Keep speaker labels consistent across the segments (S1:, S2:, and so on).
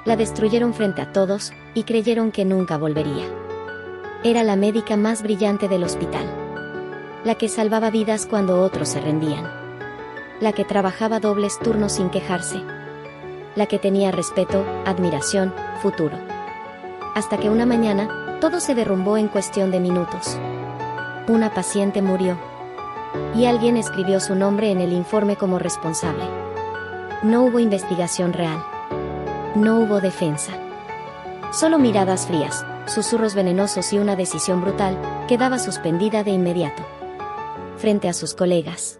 S1: La destruyeron frente a todos, y creyeron que nunca volvería. Era la médica más brillante del hospital. La que salvaba vidas cuando otros se rendían. La que trabajaba dobles turnos sin quejarse. La que tenía respeto, admiración, futuro. Hasta que una mañana, todo se derrumbó en cuestión de minutos. Una paciente murió. Y alguien escribió su nombre en el informe como responsable. No hubo investigación real. No hubo defensa. Solo miradas frías, susurros venenosos y una decisión brutal, quedaba suspendida de inmediato. Frente a sus colegas.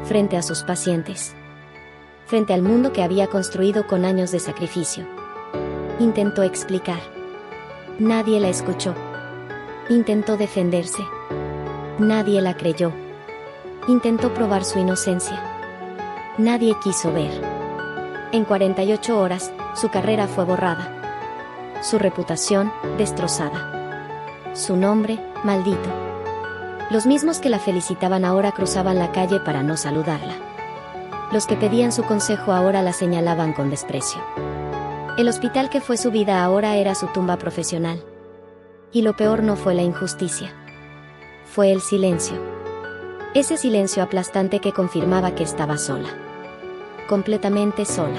S1: Frente a sus pacientes. Frente al mundo que había construido con años de sacrificio. Intentó explicar. Nadie la escuchó. Intentó defenderse. Nadie la creyó. Intentó probar su inocencia. Nadie quiso ver. En 48 horas, su carrera fue borrada. Su reputación, destrozada. Su nombre, maldito. Los mismos que la felicitaban ahora cruzaban la calle para no saludarla. Los que pedían su consejo ahora la señalaban con desprecio. El hospital que fue su vida ahora era su tumba profesional. Y lo peor no fue la injusticia. Fue el silencio. Ese silencio aplastante que confirmaba que estaba sola. Completamente sola.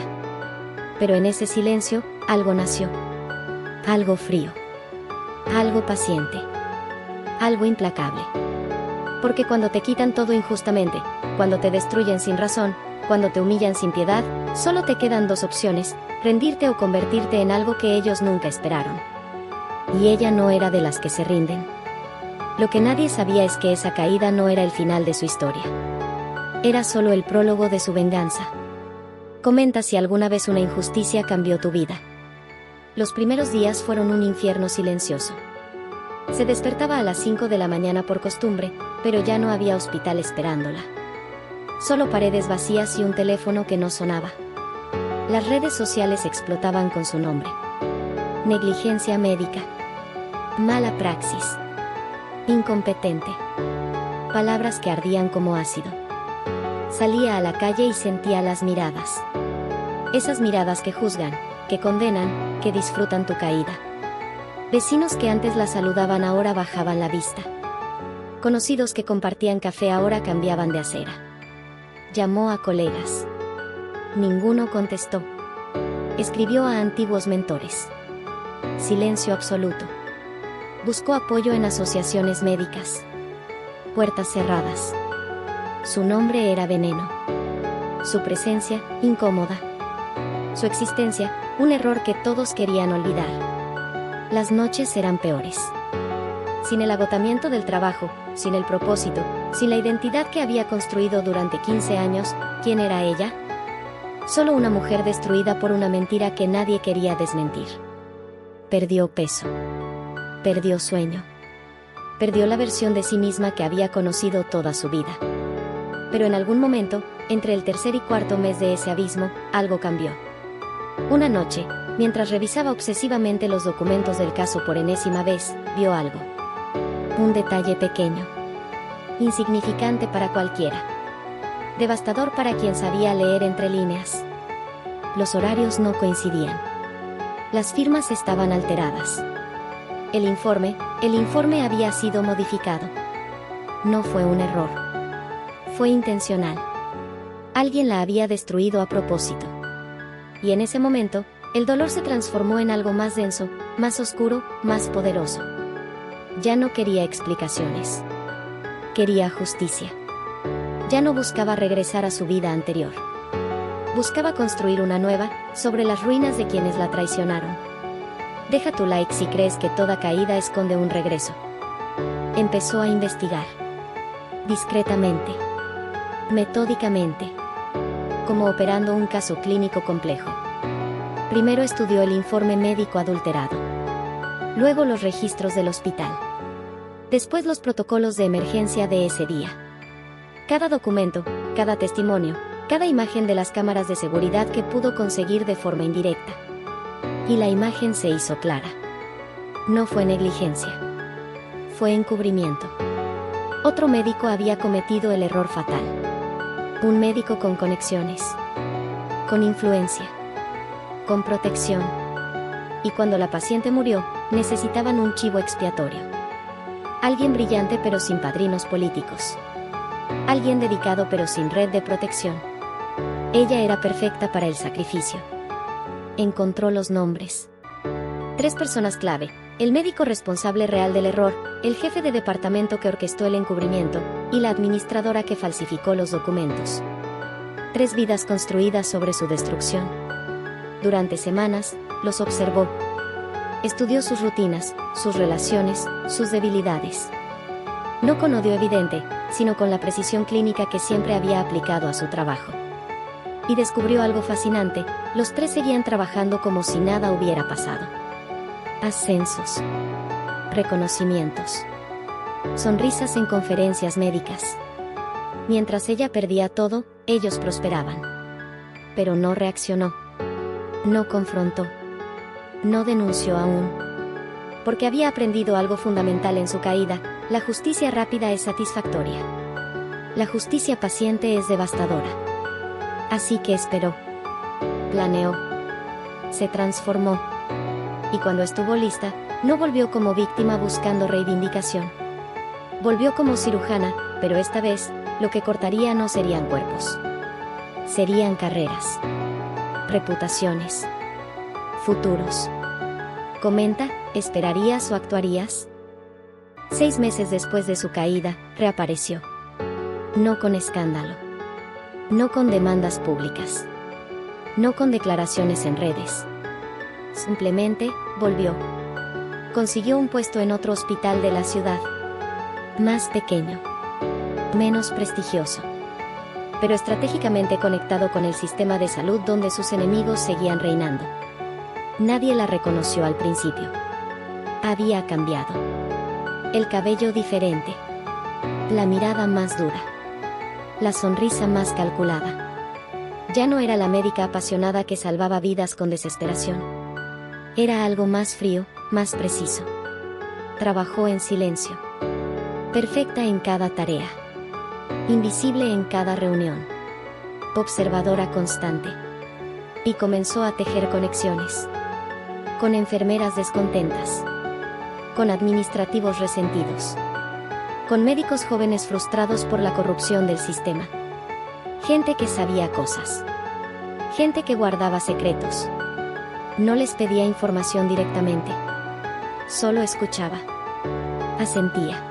S1: Pero en ese silencio, algo nació. Algo frío. Algo paciente. Algo implacable. Porque cuando te quitan todo injustamente, cuando te destruyen sin razón, cuando te humillan sin piedad, solo te quedan dos opciones: rendirte o convertirte en algo que ellos nunca esperaron. Y ella no era de las que se rinden. Lo que nadie sabía es que esa caída no era el final de su historia. Era solo el prólogo de su venganza. Comenta si alguna vez una injusticia cambió tu vida. Los primeros días fueron un infierno silencioso. Se despertaba a las 5 de la mañana por costumbre, pero ya no había hospital esperándola. Solo paredes vacías y un teléfono que no sonaba. Las redes sociales explotaban con su nombre. Negligencia médica. Mala praxis. Incompetente. Palabras que ardían como ácido. Salía a la calle y sentía las miradas. Esas miradas que juzgan, que condenan, que disfrutan tu caída. Vecinos que antes la saludaban ahora bajaban la vista. Conocidos que compartían café ahora cambiaban de acera. Llamó a colegas. Ninguno contestó. Escribió a antiguos mentores. Silencio absoluto. Buscó apoyo en asociaciones médicas. Puertas cerradas. Su nombre era veneno. Su presencia, incómoda. Su existencia, un error que todos querían olvidar. Las noches eran peores. Sin el agotamiento del trabajo, sin el propósito, sin la identidad que había construido durante 15 años, ¿quién era ella? Solo una mujer destruida por una mentira que nadie quería desmentir. Perdió peso. Perdió sueño. Perdió la versión de sí misma que había conocido toda su vida. Pero en algún momento, entre el tercer y cuarto mes de ese abismo, algo cambió. Una noche, mientras revisaba obsesivamente los documentos del caso por enésima vez, vio algo. Un detalle pequeño. Insignificante para cualquiera. Devastador para quien sabía leer entre líneas. Los horarios no coincidían. Las firmas estaban alteradas. El informe había sido modificado. No fue un error. Fue intencional. Alguien la había destruido a propósito. Y en ese momento, el dolor se transformó en algo más denso, más oscuro, más poderoso. Ya no quería explicaciones. Quería justicia. Ya no buscaba regresar a su vida anterior. Buscaba construir una nueva, sobre las ruinas de quienes la traicionaron. Deja tu like si crees que toda caída esconde un regreso. Empezó a investigar. Discretamente. Metódicamente. Como operando un caso clínico complejo. Primero estudió el informe médico adulterado. Luego los registros del hospital. Después los protocolos de emergencia de ese día. Cada documento, cada testimonio, cada imagen de las cámaras de seguridad que pudo conseguir de forma indirecta. Y la imagen se hizo clara. No fue negligencia. Fue encubrimiento. Otro médico había cometido el error fatal. Un médico con conexiones. Con influencia. con protección. Y cuando la paciente murió, necesitaban un chivo expiatorio. Alguien brillante pero sin padrinos políticos. Alguien dedicado pero sin red de protección. Ella era perfecta para el sacrificio. Encontró los nombres. 3 personas clave: el médico responsable real del error, el jefe de departamento que orquestó el encubrimiento, y la administradora que falsificó los documentos. 3 vidas construidas sobre su destrucción. Durante semanas, los observó. Estudió sus rutinas, sus relaciones, sus debilidades. No con odio evidente, sino con la precisión clínica que siempre había aplicado a su trabajo. Y descubrió algo fascinante: los 3 seguían trabajando como si nada hubiera pasado. Ascensos. Reconocimientos. Sonrisas en conferencias médicas. Mientras ella perdía todo, ellos prosperaban. Pero no reaccionó. No confrontó. No denunció aún. Porque había aprendido algo fundamental en su caída: la justicia rápida es satisfactoria. La justicia paciente es devastadora. Así que esperó. Planeó. Se transformó. Y cuando estuvo lista, no volvió como víctima buscando reivindicación. Volvió como cirujana, pero esta vez, lo que cortaría no serían cuerpos. Serían carreras. Reputaciones. Futuros. Comenta: ¿esperarías o actuarías? 6 meses después de su caída, reapareció. No con escándalo. No con demandas públicas. No con declaraciones en redes. Simplemente, volvió. Consiguió un puesto en otro hospital de la ciudad. Más pequeño. Menos prestigioso. Pero estratégicamente conectado con el sistema de salud donde sus enemigos seguían reinando. Nadie la reconoció al principio. Había cambiado. El cabello diferente. La mirada más dura. La sonrisa más calculada. Ya no era la médica apasionada que salvaba vidas con desesperación. Era algo más frío, más preciso. Trabajó en silencio. Perfecta en cada tarea. Invisible en cada reunión. Observadora constante. Y comenzó a tejer conexiones. Con enfermeras descontentas. Con administrativos resentidos. Con médicos jóvenes frustrados por la corrupción del sistema. Gente que sabía cosas. Gente que guardaba secretos. No les pedía información directamente. Solo escuchaba. Asentía.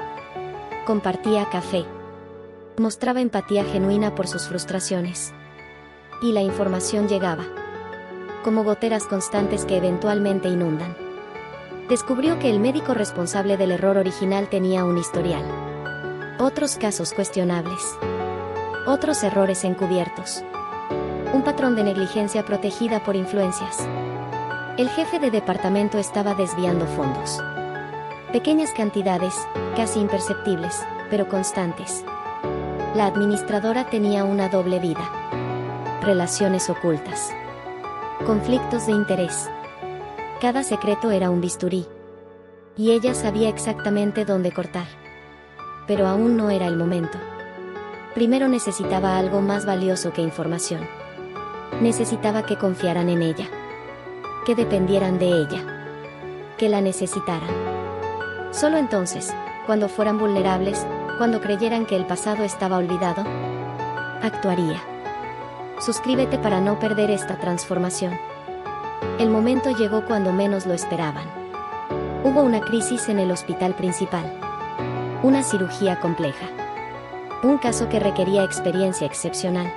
S1: Compartía café. Mostraba empatía genuina por sus frustraciones. Y la información llegaba. Como goteras constantes que eventualmente inundan. Descubrió que el médico responsable del error original tenía un historial. Otros casos cuestionables. Otros errores encubiertos. Un patrón de negligencia protegida por influencias. El jefe de departamento estaba desviando fondos. Pequeñas cantidades, casi imperceptibles, pero constantes. La administradora tenía una doble vida. Relaciones ocultas. Conflictos de interés. Cada secreto era un bisturí. Y ella sabía exactamente dónde cortar. Pero aún no era el momento. Primero necesitaba algo más valioso que información. Necesitaba que confiaran en ella. Que dependieran de ella. Que la necesitaran. Solo entonces, cuando fueran vulnerables, cuando creyeran que el pasado estaba olvidado, actuaría. Suscríbete para no perder esta transformación. El momento llegó cuando menos lo esperaban. Hubo una crisis en el hospital principal. Una cirugía compleja. Un caso que requería experiencia excepcional.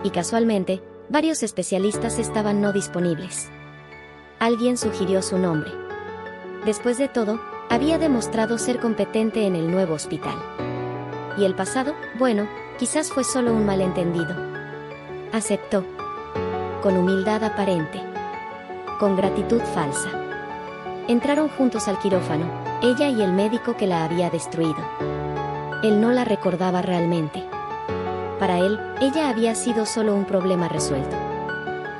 S1: Y casualmente, varios especialistas estaban no disponibles. Alguien sugirió su nombre. Después de todo, había demostrado ser competente en el nuevo hospital. Y el pasado, bueno, quizás fue solo un malentendido. Aceptó. Con humildad aparente. Con gratitud falsa. Entraron juntos al quirófano, ella y el médico que la había destruido. Él no la recordaba realmente. Para él, ella había sido solo un problema resuelto.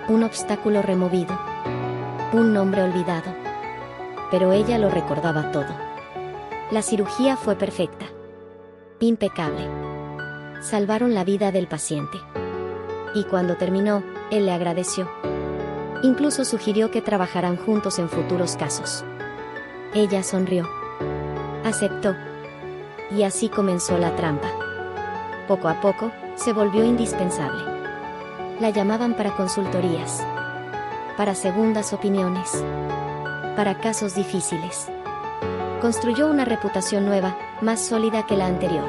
S1: Un obstáculo removido. Un nombre olvidado. Pero ella lo recordaba todo. La cirugía fue perfecta. Impecable. Salvaron la vida del paciente. Y cuando terminó, él le agradeció. Incluso sugirió que trabajaran juntos en futuros casos. Ella sonrió. Aceptó. Y así comenzó la trampa. Poco a poco, se volvió indispensable. La llamaban para consultorías, para segundas opiniones, para casos difíciles. Construyó una reputación nueva, más sólida que la anterior.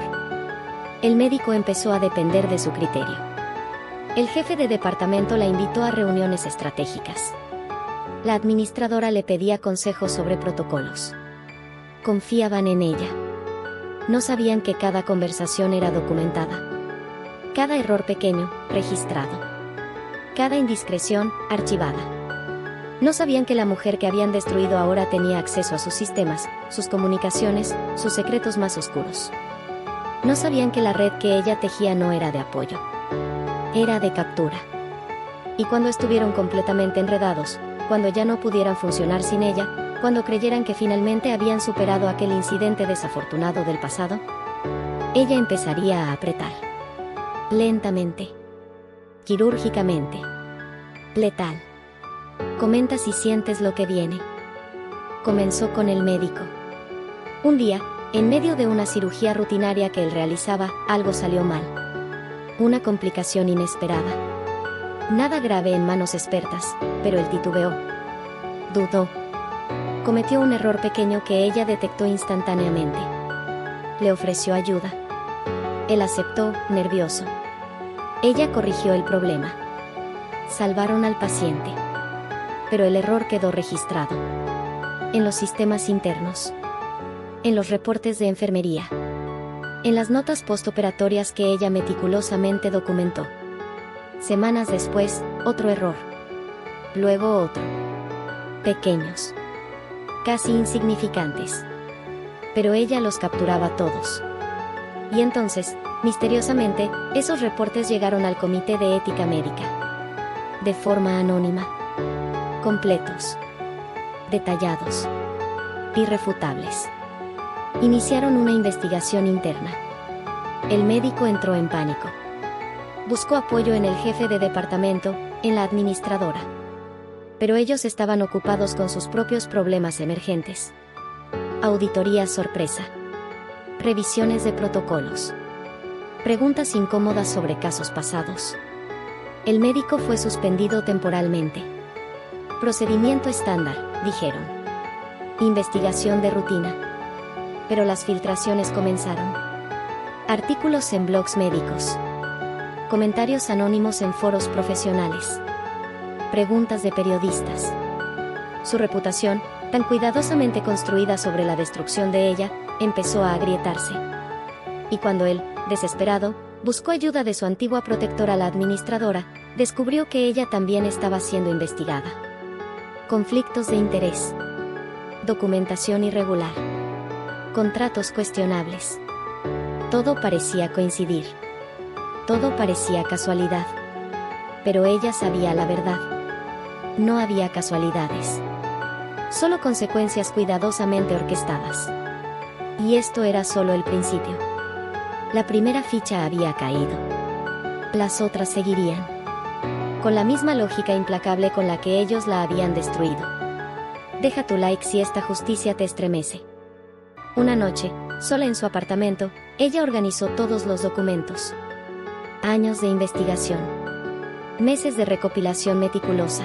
S1: El médico empezó a depender de su criterio. El jefe de departamento la invitó a reuniones estratégicas. La administradora le pedía consejos sobre protocolos. Confiaban en ella. No sabían que cada conversación era documentada. Cada error pequeño, registrado. Cada indiscreción, archivada. No sabían que la mujer que habían destruido ahora tenía acceso a sus sistemas, sus comunicaciones, sus secretos más oscuros. No sabían que la red que ella tejía no era de apoyo. Era de captura. Y cuando estuvieron completamente enredados, cuando ya no pudieran funcionar sin ella, cuando creyeran que finalmente habían superado aquel incidente desafortunado del pasado, ella empezaría a apretar. Lentamente. Quirúrgicamente. Letal. Comenta si sientes lo que viene. Comenzó con el médico. Un día, en medio de una cirugía rutinaria que él realizaba, algo salió mal. Una complicación inesperada. Nada grave en manos expertas, pero él titubeó. Dudó. Cometió un error pequeño que ella detectó instantáneamente. Le ofreció ayuda. Él aceptó, nervioso. Ella corrigió el problema. Salvaron al paciente. Pero el error quedó registrado. En los sistemas internos. En los reportes de enfermería. En las notas postoperatorias que ella meticulosamente documentó. Semanas después, otro error. Luego otro. Pequeños. Casi insignificantes. Pero ella los capturaba todos. Y entonces, misteriosamente, esos reportes llegaron al Comité de Ética Médica. De forma anónima. Completos. Detallados. Irrefutables. Iniciaron una investigación interna. El médico entró en pánico. Buscó apoyo en el jefe de departamento, en la administradora. Pero ellos estaban ocupados con sus propios problemas emergentes. Auditorías sorpresa. Revisiones de protocolos. Preguntas incómodas sobre casos pasados. El médico fue suspendido temporalmente. Procedimiento estándar, dijeron. Investigación de rutina. Pero las filtraciones comenzaron. Artículos en blogs médicos. Comentarios anónimos en foros profesionales. Preguntas de periodistas. Su reputación, tan cuidadosamente construida sobre la destrucción de ella, empezó a agrietarse. Y cuando él, desesperado, buscó ayuda de su antigua protectora, la administradora, descubrió que ella también estaba siendo investigada. Conflictos de interés. Documentación irregular. Contratos cuestionables. Todo parecía coincidir. Todo parecía casualidad. Pero ella sabía la verdad. No había casualidades. Solo consecuencias cuidadosamente orquestadas. Y esto era solo el principio. La primera ficha había caído. Las otras seguirían. Con la misma lógica implacable con la que ellos la habían destruido. Deja tu like si esta justicia te estremece. Una noche, sola en su apartamento, ella organizó todos los documentos. Años de investigación. Meses de recopilación meticulosa.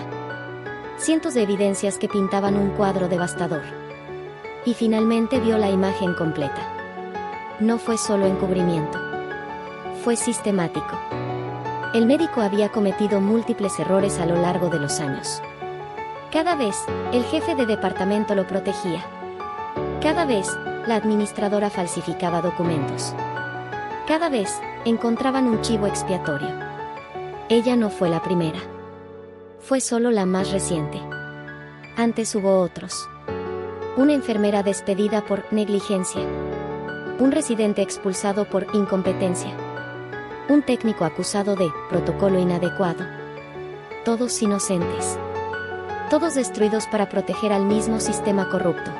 S1: Cientos de evidencias que pintaban un cuadro devastador. Y finalmente vio la imagen completa. No fue solo encubrimiento. Fue sistemático. El médico había cometido múltiples errores a lo largo de los años. Cada vez, el jefe de departamento lo protegía. Cada vez, la administradora falsificaba documentos. Cada vez, encontraban un chivo expiatorio. Ella no fue la primera. Fue solo la más reciente. Antes hubo otros. Una enfermera despedida por negligencia. Un residente expulsado por incompetencia. Un técnico acusado de protocolo inadecuado. Todos inocentes. Todos destruidos para proteger al mismo sistema corrupto.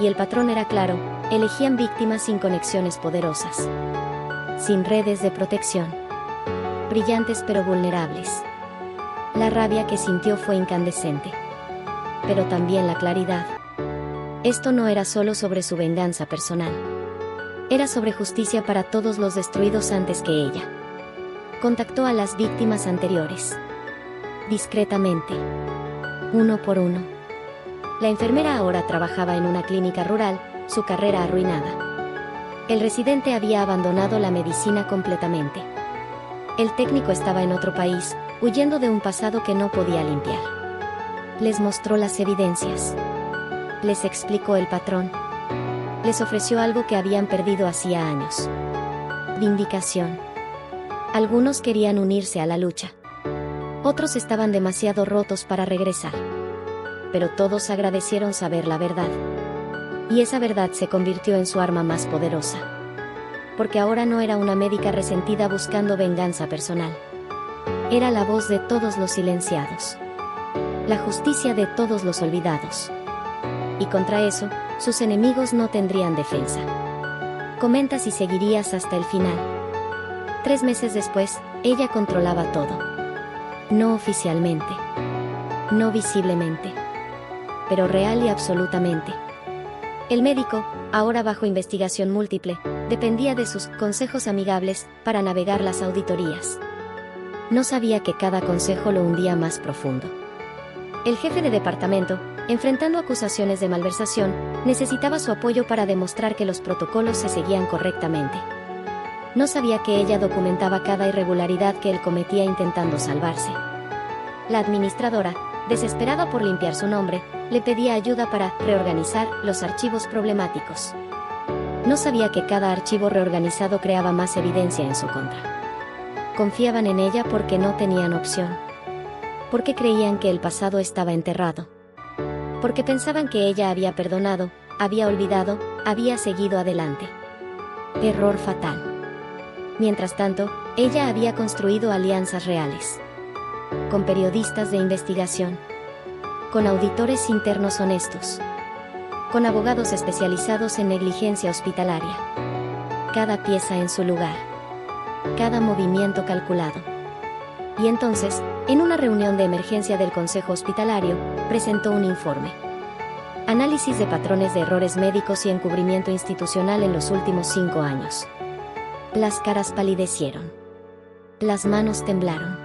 S1: Y el patrón era claro, elegían víctimas sin conexiones poderosas. Sin redes de protección. Brillantes pero vulnerables. La rabia que sintió fue incandescente. Pero también la claridad. Esto no era solo sobre su venganza personal. Era sobre justicia para todos los destruidos antes que ella. Contactó a las víctimas anteriores. Discretamente. Uno por uno. La enfermera ahora trabajaba en una clínica rural, su carrera arruinada. El residente había abandonado la medicina completamente. El técnico estaba en otro país, huyendo de un pasado que no podía limpiar. Les mostró las evidencias. Les explicó el patrón. Les ofreció algo que habían perdido hacía años. Vindicación. Algunos querían unirse a la lucha. Otros estaban demasiado rotos para regresar. Pero todos agradecieron saber la verdad. Y esa verdad se convirtió en su arma más poderosa. Porque ahora no era una médica resentida buscando venganza personal. Era la voz de todos los silenciados. La justicia de todos los olvidados. Y contra eso, sus enemigos no tendrían defensa. Comenta si seguirías hasta el final. 3 meses después, ella controlaba todo. No oficialmente. No visiblemente. Pero real y absolutamente. El médico, ahora bajo investigación múltiple, dependía de sus consejos amigables para navegar las auditorías. No sabía que cada consejo lo hundía más profundo. El jefe de departamento, enfrentando acusaciones de malversación, necesitaba su apoyo para demostrar que los protocolos se seguían correctamente. No sabía que ella documentaba cada irregularidad que él cometía intentando salvarse. La administradora, desesperada por limpiar su nombre, le pedía ayuda para reorganizar los archivos problemáticos. No sabía que cada archivo reorganizado creaba más evidencia en su contra. Confiaban en ella porque no tenían opción. Porque creían que el pasado estaba enterrado. Porque pensaban que ella había perdonado, había olvidado, había seguido adelante. Error fatal. Mientras tanto, ella había construido alianzas reales. Con periodistas de investigación. Con auditores internos honestos. Con abogados especializados en negligencia hospitalaria. Cada pieza en su lugar. Cada movimiento calculado. Y entonces, en una reunión de emergencia del Consejo Hospitalario, presentó un informe. Análisis de patrones de errores médicos y encubrimiento institucional en los últimos 5 años. Las caras palidecieron. Las manos temblaron.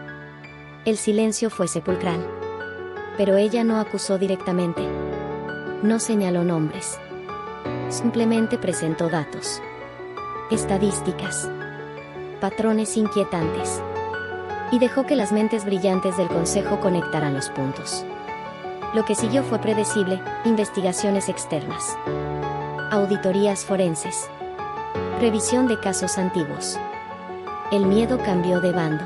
S1: El silencio fue sepulcral. Pero ella no acusó directamente. No señaló nombres. Simplemente presentó datos. Estadísticas. Patrones inquietantes. Y dejó que las mentes brillantes del consejo conectaran los puntos. Lo que siguió fue predecible: investigaciones externas. Auditorías forenses. Revisión de casos antiguos. El miedo cambió de bando.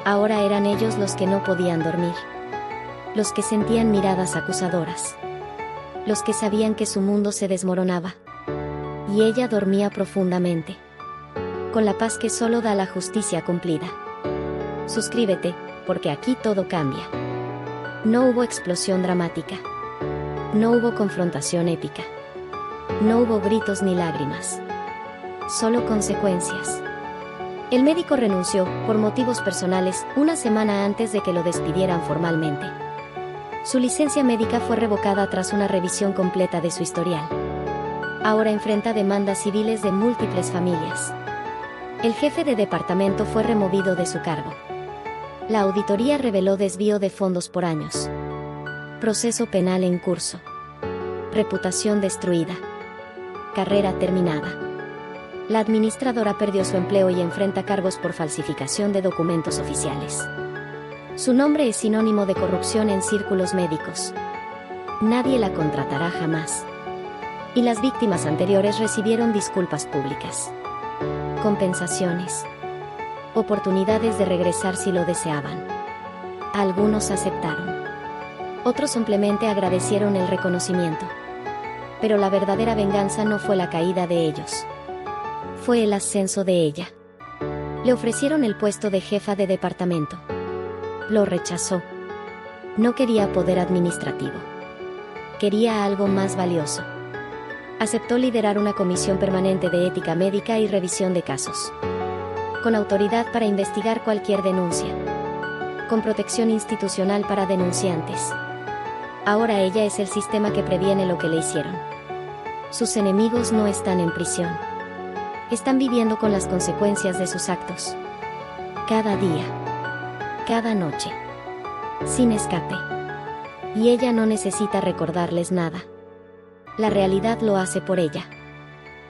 S1: Ahora eran ellos los que no podían dormir. Los que sentían miradas acusadoras. Los que sabían que su mundo se desmoronaba. Y ella dormía profundamente. Con la paz que solo da la justicia cumplida. Suscríbete, porque aquí todo cambia. No hubo explosión dramática. No hubo confrontación épica. No hubo gritos ni lágrimas. Solo consecuencias. El médico renunció, por motivos personales, una semana antes de que lo despidieran formalmente. Su licencia médica fue revocada tras una revisión completa de su historial. Ahora enfrenta demandas civiles de múltiples familias. El jefe de departamento fue removido de su cargo. La auditoría reveló desvío de fondos por años. Proceso penal en curso. Reputación destruida. Carrera terminada. La administradora perdió su empleo y enfrenta cargos por falsificación de documentos oficiales. Su nombre es sinónimo de corrupción en círculos médicos. Nadie la contratará jamás. Y las víctimas anteriores recibieron disculpas públicas. Compensaciones. Oportunidades de regresar si lo deseaban. Algunos aceptaron. Otros simplemente agradecieron el reconocimiento. Pero la verdadera venganza no fue la caída de ellos. Fue el ascenso de ella. Le ofrecieron el puesto de jefa de departamento. Lo rechazó. No quería poder administrativo. Quería algo más valioso. Aceptó liderar una comisión permanente de ética médica y revisión de casos. Con autoridad para investigar cualquier denuncia. con protección institucional para denunciantes. Ahora ella es el sistema que previene lo que le hicieron. Sus enemigos no están en prisión. Están viviendo con las consecuencias de sus actos. Cada día. Cada noche. Sin escape. Y ella no necesita recordarles nada. La realidad lo hace por ella.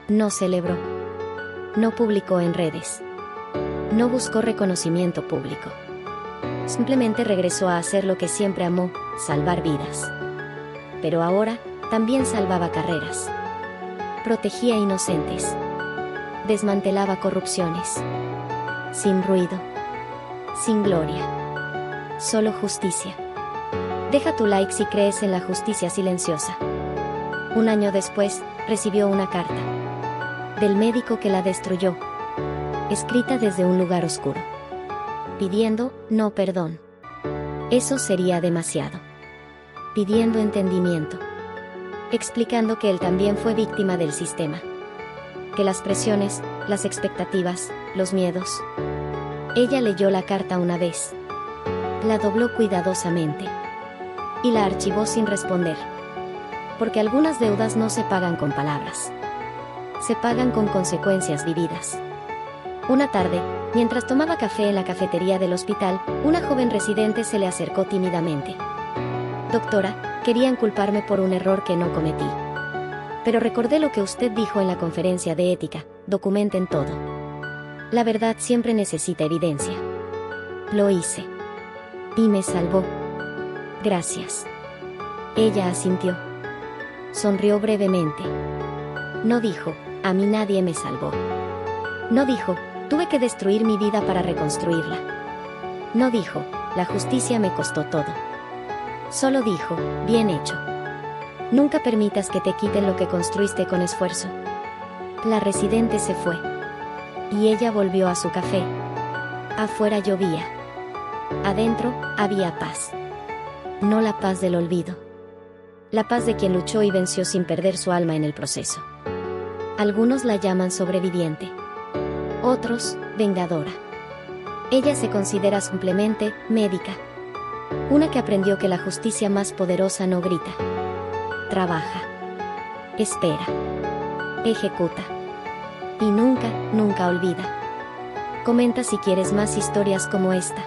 S1: No celebró. No publicó en redes. No buscó reconocimiento público. Simplemente regresó a hacer lo que siempre amó, salvar vidas. Pero ahora, también salvaba carreras. Protegía inocentes. Desmantelaba corrupciones. Sin ruido. Sin gloria. Solo justicia. Deja tu like si crees en la justicia silenciosa. Un año después, recibió una carta. Del médico que la destruyó. Escrita desde un lugar oscuro. Pidiendo, no perdón. Eso sería demasiado. Pidiendo entendimiento. Explicando que él también fue víctima del sistema. Que las presiones, las expectativas, los miedos. Ella leyó la carta una vez. La dobló cuidadosamente. Y la archivó sin responder. Porque algunas deudas no se pagan con palabras. Se pagan con consecuencias vividas. Una tarde, mientras tomaba café en la cafetería del hospital, una joven residente se le acercó tímidamente. Doctora, querían culparme por un error que no cometí. Pero recordé lo que usted dijo en la conferencia de ética, documenten todo. La verdad siempre necesita evidencia. Lo hice. Y me salvó. Gracias. Ella asintió. Sonrió brevemente. No dijo, a mí nadie me salvó. No dijo, tuve que destruir mi vida para reconstruirla. No dijo, la justicia me costó todo. Solo dijo, bien hecho. Nunca permitas que te quiten lo que construiste con esfuerzo. La residente se fue. Y ella volvió a su café. Afuera llovía. Adentro, había paz. No la paz del olvido. La paz de quien luchó y venció sin perder su alma en el proceso. Algunos la llaman sobreviviente. Otros, vengadora. Ella se considera simplemente médica. Una que aprendió que la justicia más poderosa no grita. Trabaja. Espera. Ejecuta. Y nunca, nunca olvida. Comenta si quieres más historias como esta.